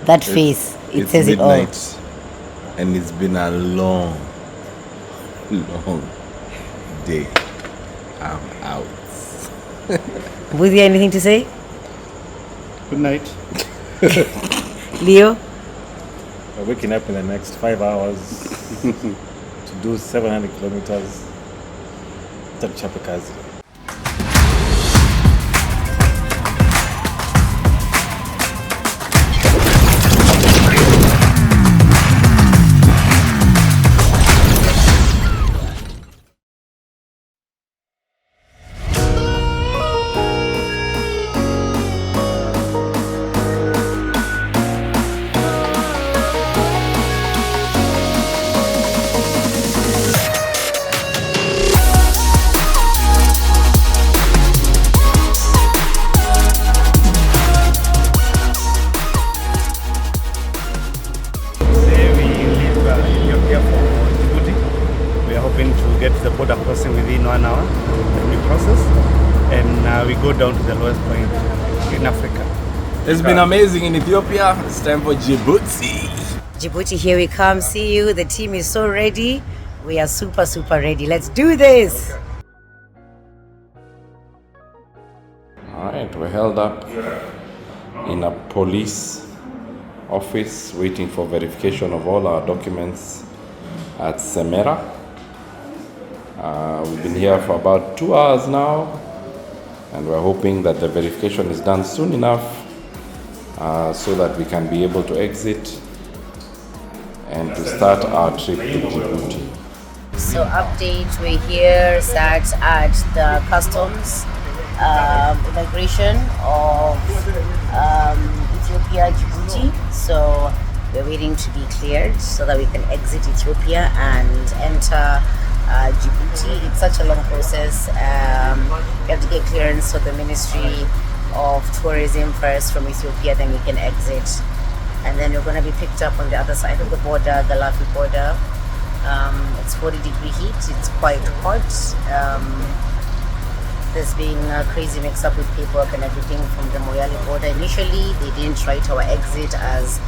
That face, it says it all. It's midnight, and it's been a long, long day. I'm out. Buzi, anything to say? Good night. Leo? We're waking up in the next 5 hours to do 700 kilometers. Tutachapa kazi. The border crossing within 1 hour, the process, and we go down to the lowest point in Africa. It's been amazing in Ethiopia. It's time for Djibouti. Djibouti, here we come. See you. The team is so ready. We are super ready. Let's do this. All right, we're held up in a police office waiting for verification of all our documents at Semera. We've been here for about 2 hours now, and we're hoping that the verification is done soon enough so that we can be able to exit and to start our trip to Djibouti. So update, we're here sat at the customs immigration of Ethiopia, Djibouti. So we're waiting to be cleared so that we can exit Ethiopia and enter Djibouti. It's such a long process. We have to get clearance for the Ministry of Tourism first from Ethiopia, then we can exit. And then we're going to be picked up on the other side of the border, the Lafi border. It's 40-degree heat. It's quite hot. There's been a crazy mix-up with paperwork and everything from the Moyale border. Initially, they didn't write our exit as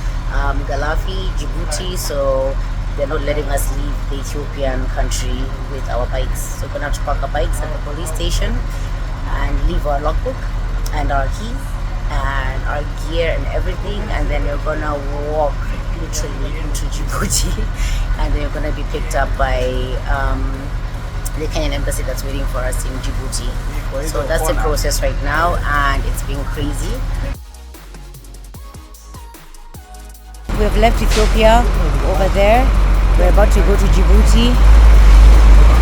Galafi, Djibouti, so they're not letting us leave the Ethiopian country with our bikes. So we're gonna have to park our bikes at the police station and leave our logbook and our keys and our gear and everything, and then we're gonna walk literally into Djibouti, and then we're gonna be picked up by the Kenyan embassy that's waiting for us in Djibouti. So that's the process right now, and it's been crazy. We've left Ethiopia over there. We're about to go to Djibouti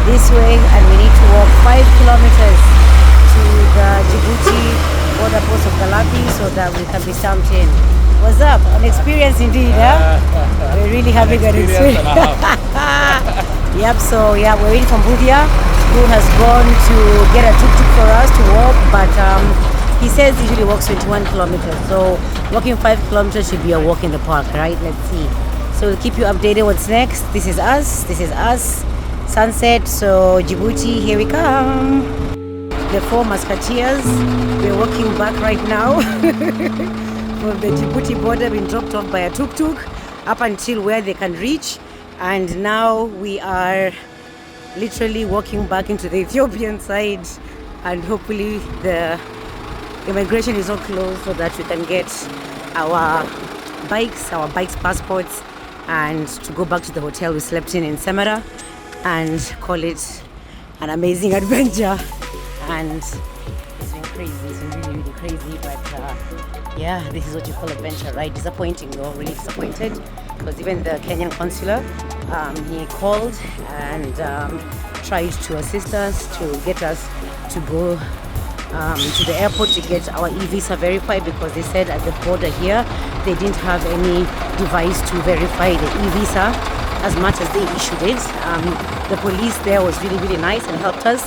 this way, and we need to walk 5 kilometers to the Djibouti border post of Galapi so that we can be stamped in. What's up? An experience indeed, huh? We're really having an experience. Yep, so yeah, we're waiting from Budia, who has gone to get a tuk-tuk for us to walk, but he says he usually walks 21 kilometers, so walking 5 kilometers should be a walk in the park, right? Let's see. So we'll keep you updated what's next. This is us, sunset, so Djibouti, here we come. The 4 musketeers, we're walking back right now from the Djibouti border, being dropped off by a tuk-tuk up until where they can reach. And now we are literally walking back into the Ethiopian side, and hopefully the immigration is all closed so that we can get our bikes passports, and to go back to the hotel we slept in Semera, and call it an amazing adventure. And it's been crazy, it's been really crazy, but yeah, this is what you call adventure, right? Disappointing though, really disappointed, because even the Kenyan consular, he called and tried to assist us to get us to go to the airport to get our e-visa verified, because they said at the border here they didn't have any device to verify the e-visa as much as they issued it. The police there was really nice and helped us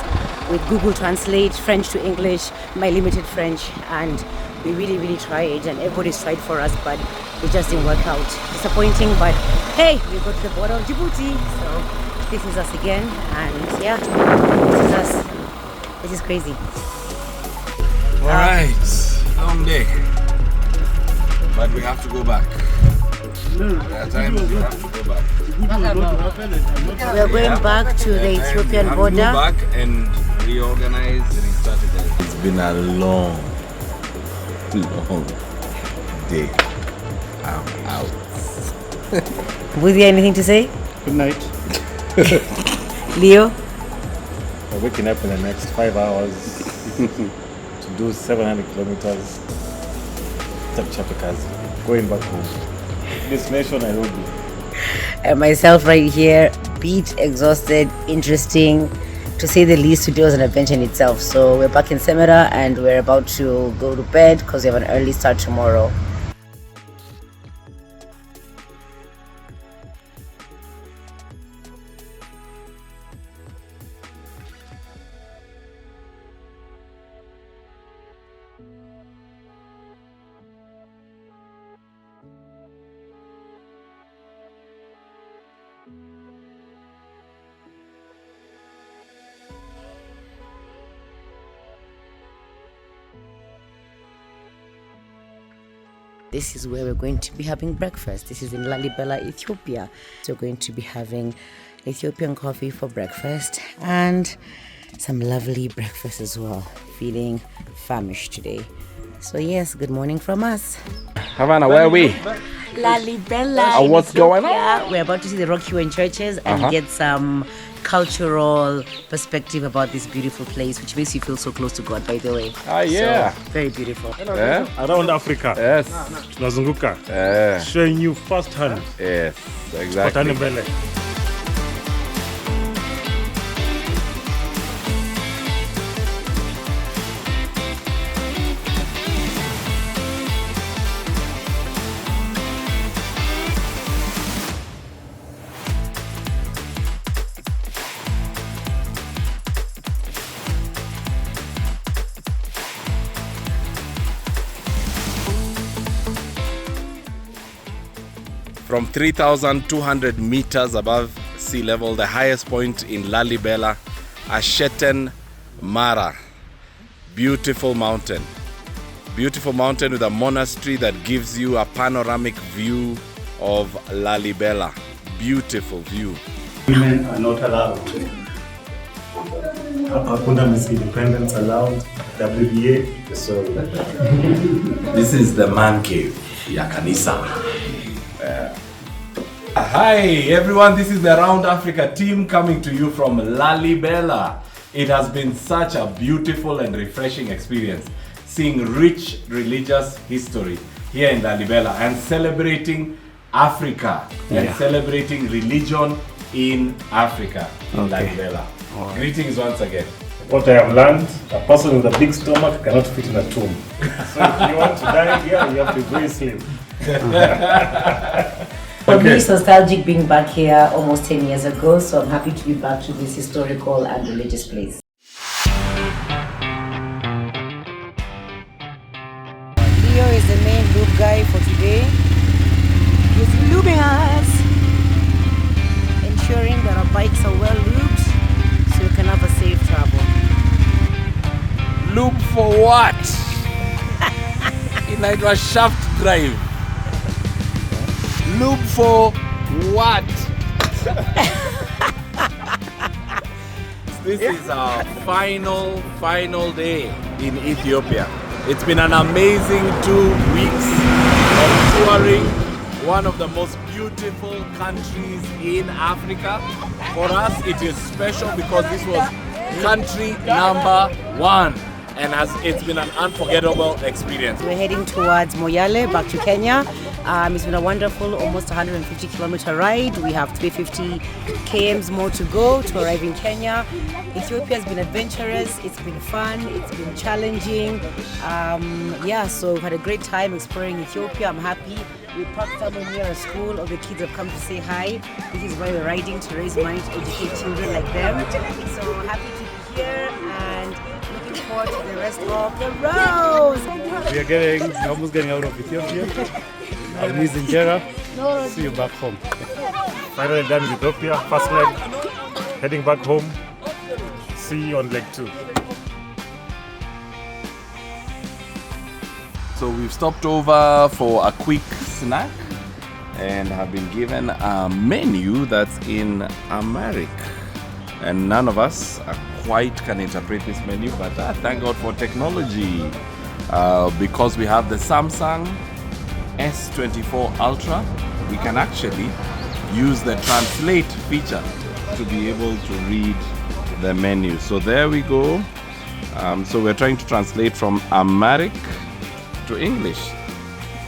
with Google Translate, French to English, my limited French, and we really tried, and everybody's tried for us, but it just didn't work out. Disappointing, but hey, we got to the border of Djibouti, so this is us again, and yeah, this is us. This is crazy. All right, long day. but we have to go back. There are times we have to go back. We are going back to the Ethiopian we have border. to go back and reorganize and restart again. It's been a long day. I'm out. Woody, anything to say? Good night. Leo? We're waking up in the next 5 hours to do 700 kilometers. Going back home. Destination Nairobi. And myself right here, beat, exhausted, interesting. To say the least, today was an adventure in itself. So we're back in Semera and we're about to go to bed because we have an early start tomorrow. This is where we're going to be having breakfast. This is in Lalibela, Ethiopia. So we're going to be having Ethiopian coffee for breakfast and some lovely breakfast as well. Feeling famished today. So yes, good morning from us. Havana, where are we? Lalibela. What's going on? We're about to see the rock hewn churches and get some cultural perspective about this beautiful place, which makes you feel so close to God, by the way. Ah, yeah. So, very beautiful. Around Africa. Yes. Tunazunguka. Showing you firsthand. Yes, exactly. From 3,200 meters above sea level, the highest point in Lalibela, Asheten Mara. Beautiful mountain. Beautiful mountain with a monastery that gives you a panoramic view of Lalibela. Beautiful view. Women are not allowed. Hakuna Miss Independence allowed. WBA. So this is the man cave, ya kanisa. Hi everyone, this is the Round Africa team coming to you from Lalibela. It has been such a beautiful and refreshing experience seeing rich religious history here in Lalibela and celebrating Africa and celebrating religion in Africa in Lalibela. Right. Greetings once again. What I have learned, a person with a big stomach cannot fit in a tomb. So if you want to die here, you have to be very slim. For me, it's nostalgic being back here almost 10 years ago, so I'm happy to be back to this historical and religious place. Leo is the main lube guy for today. He's lubing us, ensuring that our bikes are well lubed so we can have a safe travel. Lube for what? It was shaft drive. Lube for what? This is our final day in Ethiopia. It's been an amazing 2 weeks of touring one of the most beautiful countries in Africa. For us, it is special because this was country number 1. And it's been an unforgettable experience. We're heading towards Moyale, back to Kenya. It's been a wonderful, almost 150-kilometer ride. We have 350 kms more to go to arrive in Kenya. Ethiopia has been adventurous, it's been fun, it's been challenging. So we've had a great time exploring Ethiopia. I'm happy. We parked somewhere near a school. All the kids have come to say hi. This is why we're riding, to raise money to educate children like them. So happy to be here and looking forward to the rest of the road. We are almost getting out of Ethiopia. I'm in Jera. See you back home. Finally done with Ethiopia. First leg. Heading back home. See you on leg 2. So we've stopped over for a quick snack and have been given a menu that's in Amharic. And none of us quite can interpret this menu, but thank God for technology. Because we have the Samsung S24 Ultra, we can actually use the translate feature to be able to read the menu. So there we go. So we're trying to translate from Amharic to English.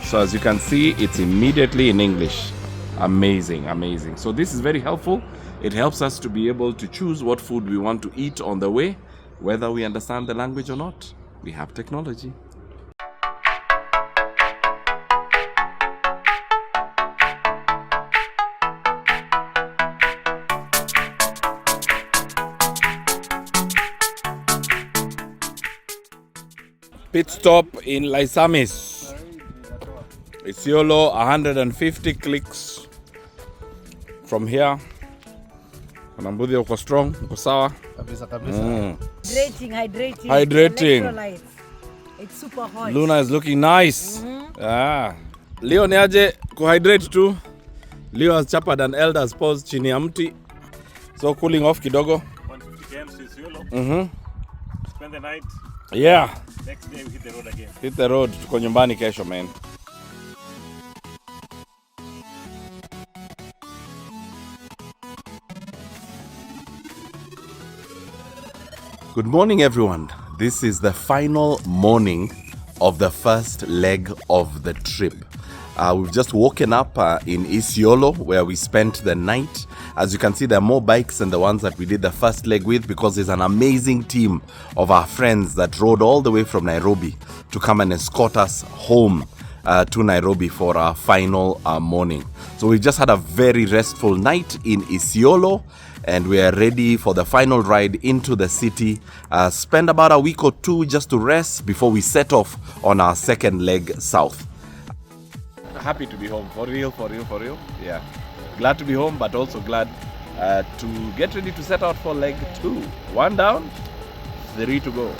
So as you can see, it's immediately in English. Amazing, amazing. So this is very helpful. It helps us to be able to choose what food we want to eat on the way, whether we understand the language or not. We have technology. Pit stop in Laisamis. Isiolo, 150 clicks from here. Mbudhi uko strong, uko sawa. Kabisa kabisa. Hydrating. Hydrating. It's super hot. Luna is looking nice. Leo ni aje kuhydrate tu. Leo has chapad an elder's pose chini ya mti. So cooling off kidogo. 150 km to Isiolo. Spend the night. Yeah. Next day we hit the road again. Hit the road, tuko nyumbani kesho, man. Good morning, everyone. This is the final morning of the first leg of the trip. We've just woken up in Isiolo, where we spent the night. As you can see, there are more bikes than the ones that we did the first leg with, because there's an amazing team of our friends that rode all the way from Nairobi to come and escort us home to Nairobi for our final morning. So we just had a very restful night in Isiolo, and we are ready for the final ride into the city. Spend about a week or two just to rest before we set off on our second leg south. Happy to be home, for real. Yeah, glad to be home, but also glad to get ready to set out for leg 2. 1 down, 3 to go.